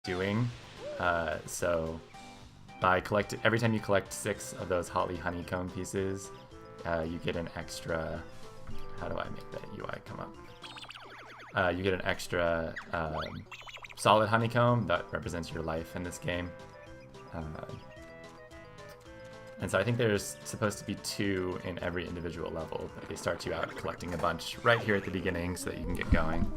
doing. So every time you collect 6 of those Holly Honeycomb pieces, you get an extra. How do I make that UI come up? You get an extra solid honeycomb that represents your life in this game. And so I think there's supposed to be 2 in every individual level, but they start you out collecting a bunch right here at the beginning so that you can get going.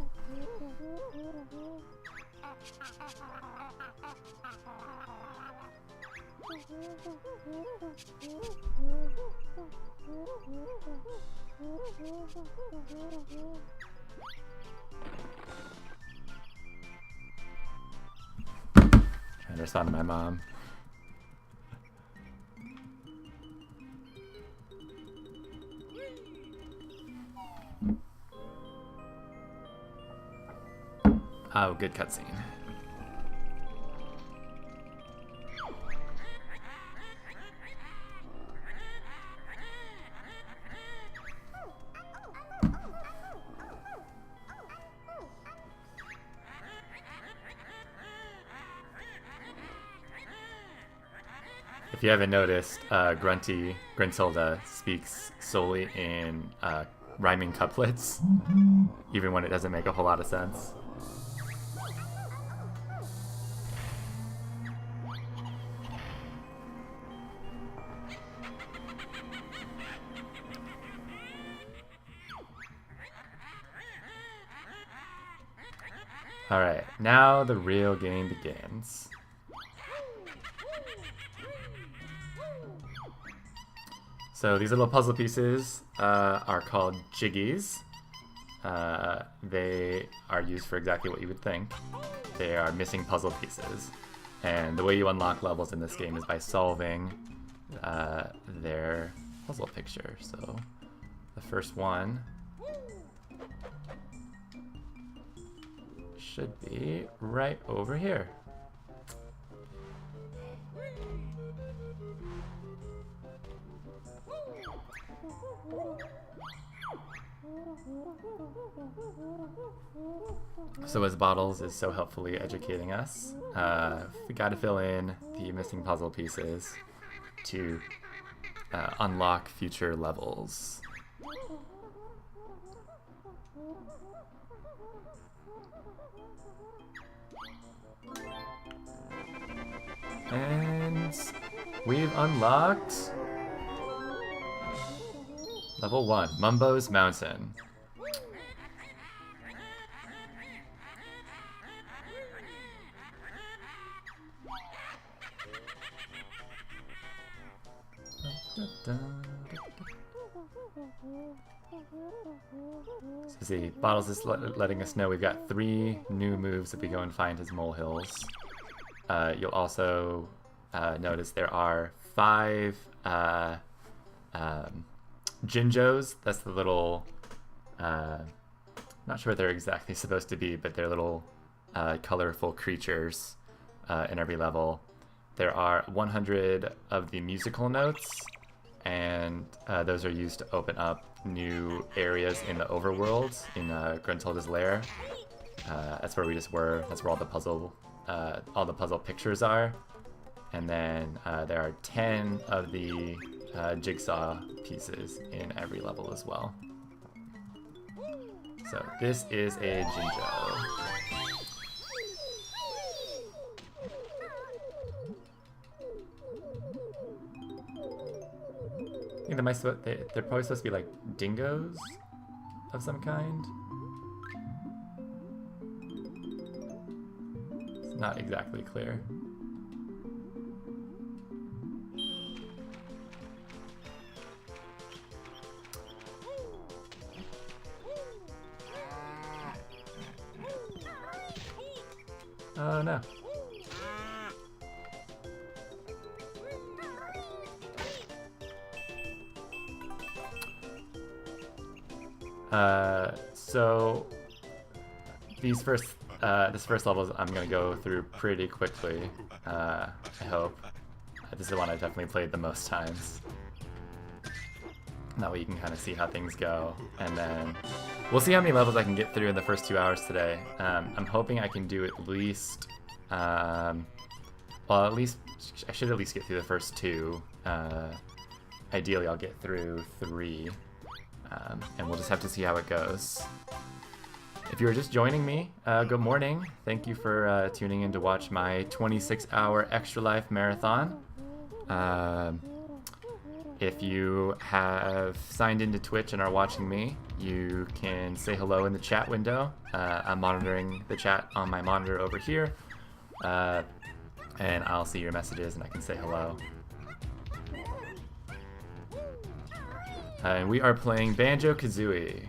Trying to respond to my mom. Oh, good cutscene. If you haven't noticed, Gruntilda speaks solely in rhyming couplets, even when it doesn't make a whole lot of sense. Alright, now the real game begins. So these little puzzle pieces are called jiggies. They are used for exactly what you would think. They are missing puzzle pieces. And the way you unlock levels in this game is by solving their puzzle picture. So the first one should be right over here. So as Bottles is so helpfully educating us, we got to fill in the missing puzzle pieces to unlock future levels. And we've unlocked level 1, Mumbo's Mountain. So see, Bottles is letting us know we've got 3 new moves if we go and find his molehills. You'll also notice there are 5 Jinjos. That's the little, not sure what they're exactly supposed to be, but they're little colorful creatures in every level. There are 100 of the musical notes, and those are used to open up new areas in the overworld in Gruntilda's lair. That's where we just were. That's where all the puzzle pictures are. And then there are 10 of the jigsaw pieces in every level as well. So this is a Jinjo. I think they're probably supposed to be like dingoes of some kind. It's not exactly clear. Oh no. So this first level I'm gonna go through pretty quickly. I hope. This is the one I've definitely played the most times. That way you can kind of see how things go, and then we'll see how many levels I can get through in the first 2 hours today. I'm hoping I can do at least Well, at least I should at least get through the first 2. Ideally, I'll get through 3, and we'll just have to see how it goes. If you were just joining me, good morning. Thank you for tuning in to watch my 26-hour Extra Life marathon. If you have signed into Twitch and are watching me, you can say hello in the chat window. I'm monitoring the chat on my monitor over here, and I'll see your messages and I can say hello. And we are playing Banjo-Kazooie.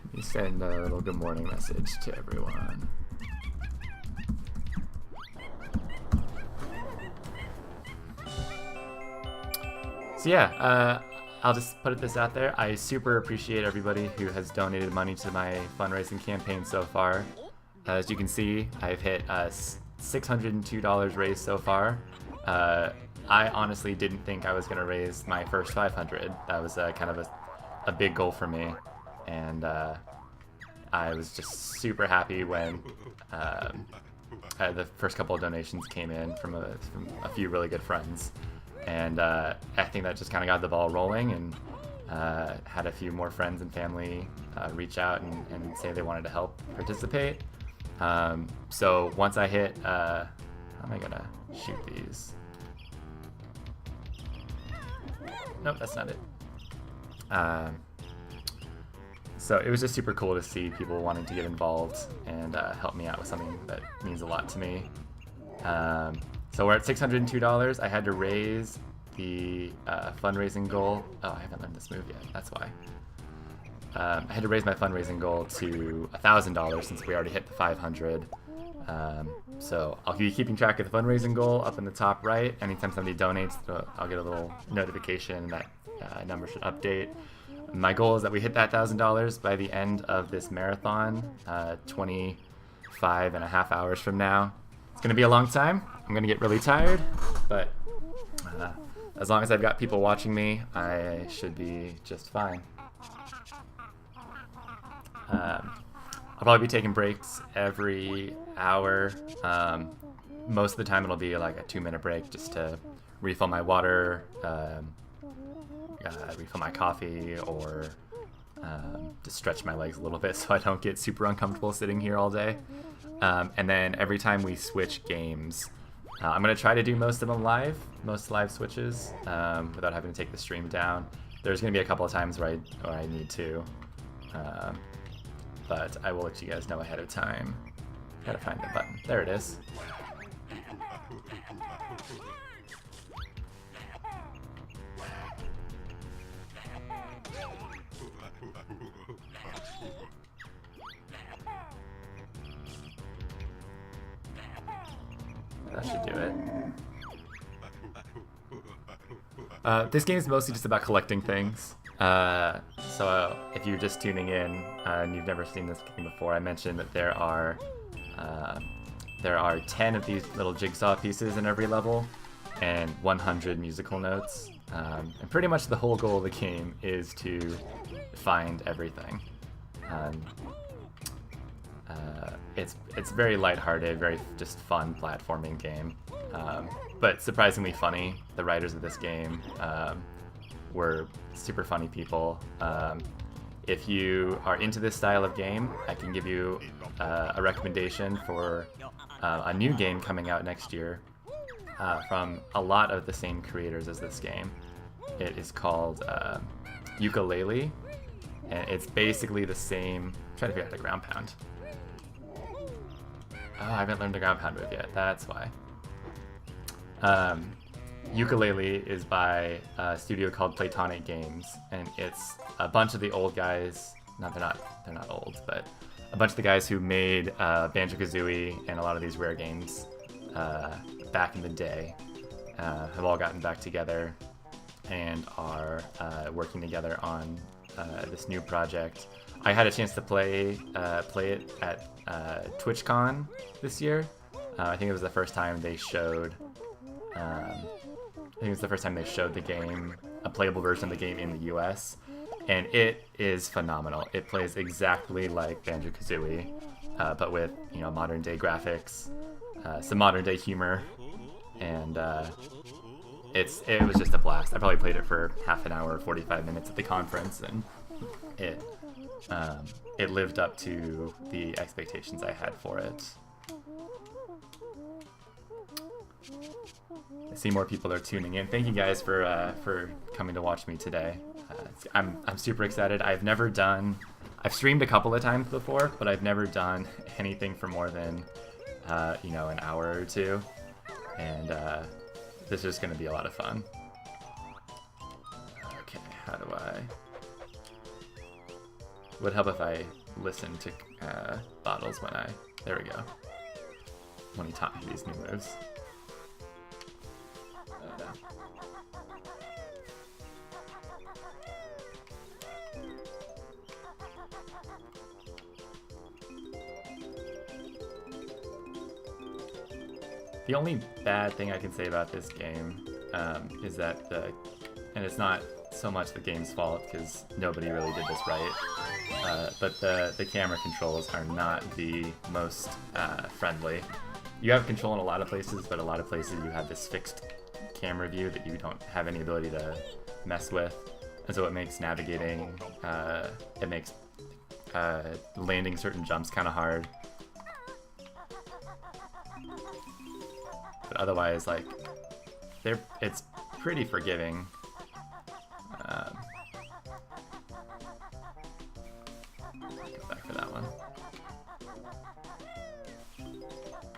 Let me send a little good morning message to everyone. So yeah, I'll just put this out there. I super appreciate everybody who has donated money to my fundraising campaign so far. As you can see, I've hit $602 raised so far. I honestly didn't think I was going to raise my first 500. That was kind of a big goal for me. And I was just super happy when the first couple of donations came in from a few really good friends. And I think that just kind of got the ball rolling, and had a few more friends and family reach out and say they wanted to help participate. So once I hit, how am I gonna shoot these? Nope, that's not it. So it was just super cool to see people wanting to get involved and help me out with something that means a lot to me. So we're at $602. I had to raise the fundraising goal. Oh, I haven't learned this move yet. That's why. I had to raise my fundraising goal to $1,000 since we already hit the 500. So I'll be keeping track of the fundraising goal up in the top right. Anytime somebody donates, I'll get a little notification that number should update. My goal is that we hit that $1,000 by the end of this marathon, 25 and a half hours from now. It's going to be a long time. I'm going to get really tired, but as long as I've got people watching me, I should be just fine. I'll probably be taking breaks every hour. Most of the time it'll be like a 2-minute break just to refill my water, refill my coffee, or just stretch my legs a little bit so I don't get super uncomfortable sitting here all day. And then every time we switch games, I'm going to try to do most of them live, most live switches, without having to take the stream down. There's going to be a couple of times where I need to, but I will let you guys know ahead of time. Gotta find the button. There it is. That should do it. This game is mostly just about collecting things. So if you're just tuning in and you've never seen this game before, I mentioned that there are 10 of these little jigsaw pieces in every level and 100 musical notes. And pretty much the whole goal of the game is to find everything. It's very lighthearted, very just fun platforming game, but surprisingly funny. The writers of this game were super funny people. If you are into this style of game, I can give you a recommendation for a new game coming out next year from a lot of the same creators as this game. It is called Yooka-Laylee, and it's basically the same. I'm trying to figure out how to ground pound. Oh, I haven't learned the ground pound move yet. That's why. Yooka-Laylee is by a studio called Playtonic Games, and it's a bunch of the old guys. No, they're not old, but a bunch of the guys who made Banjo-Kazooie and a lot of these rare games back in the day have all gotten back together and are working together on this new project. I had a chance to play it at TwitchCon this year. I think it was the first time they showed I think it's the first time they showed the game, a playable version of the game in the US, and it is phenomenal. It plays exactly like Banjo-Kazooie, but with, you know, modern day graphics, some modern day humor, and it was just a blast. I probably played it for half an hour, 45 minutes at the conference, and it lived up to the expectations I had for it. I see more people are tuning in. Thank you guys for coming to watch me today. I'm super excited. I've streamed a couple of times before, but I've never done anything for more than you know, an hour or two, and this is going to be a lot of fun. Okay, how do I? Would help if I listen to Bottles when there we go. When he taught me these new moves. The only bad thing I can say about this game is that and it's not so much the game's fault because nobody really did this right, but the camera controls are not the most friendly. You have control in a lot of places, but a lot of places you have this fixed camera view that you don't have any ability to mess with, and so it makes navigating, it makes landing certain jumps kind of hard. But otherwise, like, it's pretty forgiving. Go back for that one.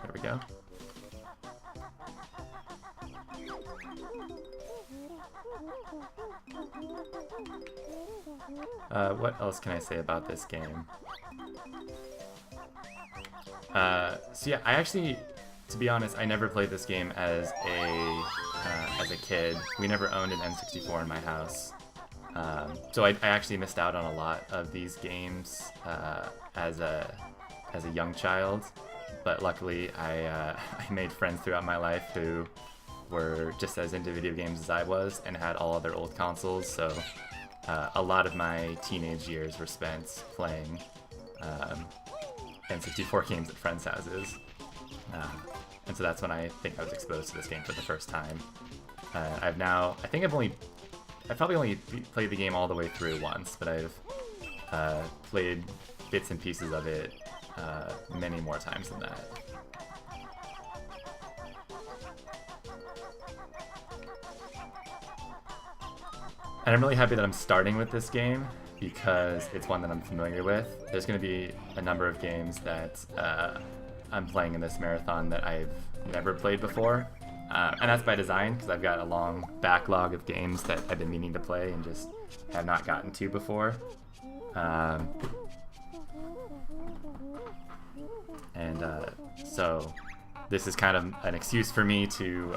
There we go. What else can I say about this game? So yeah, I actually, to be honest, I never played this game as a kid. We never owned an N64 in my house, so I actually missed out on a lot of these games as a young child. But luckily, I made friends throughout my life who were just as into video games as I was and had all of their old consoles. So a lot of my teenage years were spent playing N64 games at friends' houses. And so that's when I think I was exposed to this game for the first time. I've probably only played the game all the way through once, but I've played bits and pieces of it many more times than that. And I'm really happy that I'm starting with this game because it's one that I'm familiar with. There's going to be a number of games that I'm playing in this marathon that I've never played before, and that's by design because I've got a long backlog of games that I've been meaning to play and just have not gotten to before. So this is kind of an excuse for me to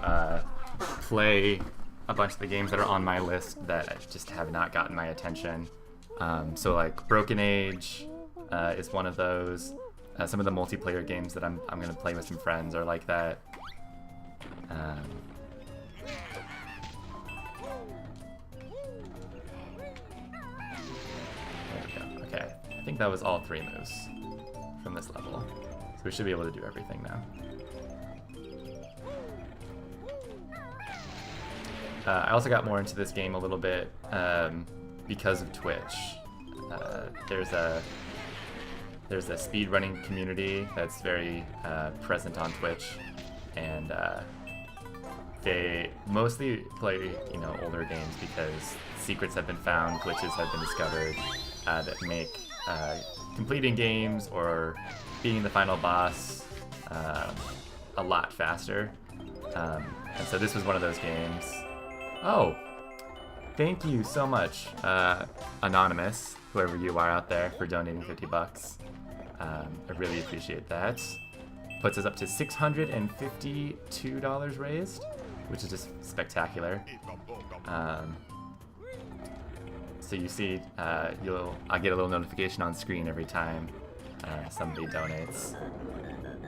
play a bunch of the games that are on my list that just have not gotten my attention. So like Broken Age is one of those. Some of the multiplayer games that I'm gonna play with some friends are like that. There we go. Okay, I think that was all 3 moves from this level, so we should be able to do everything now. I also got more into this game a little bit because of Twitch. There's a speedrunning community that's very present on Twitch, and they mostly play, you know, older games because secrets have been found, glitches have been discovered that make completing games or beating the final boss a lot faster. And so this was one of those games. Oh, thank you so much, Anonymous, whoever you are out there, for donating $50. I really appreciate that. Puts us up to $652 raised, which is just spectacular. So you see, I'll get a little notification on screen every time somebody donates.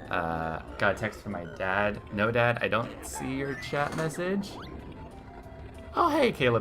Got a text from my dad. No, Dad, I don't see your chat message. Oh, hey, Caleb.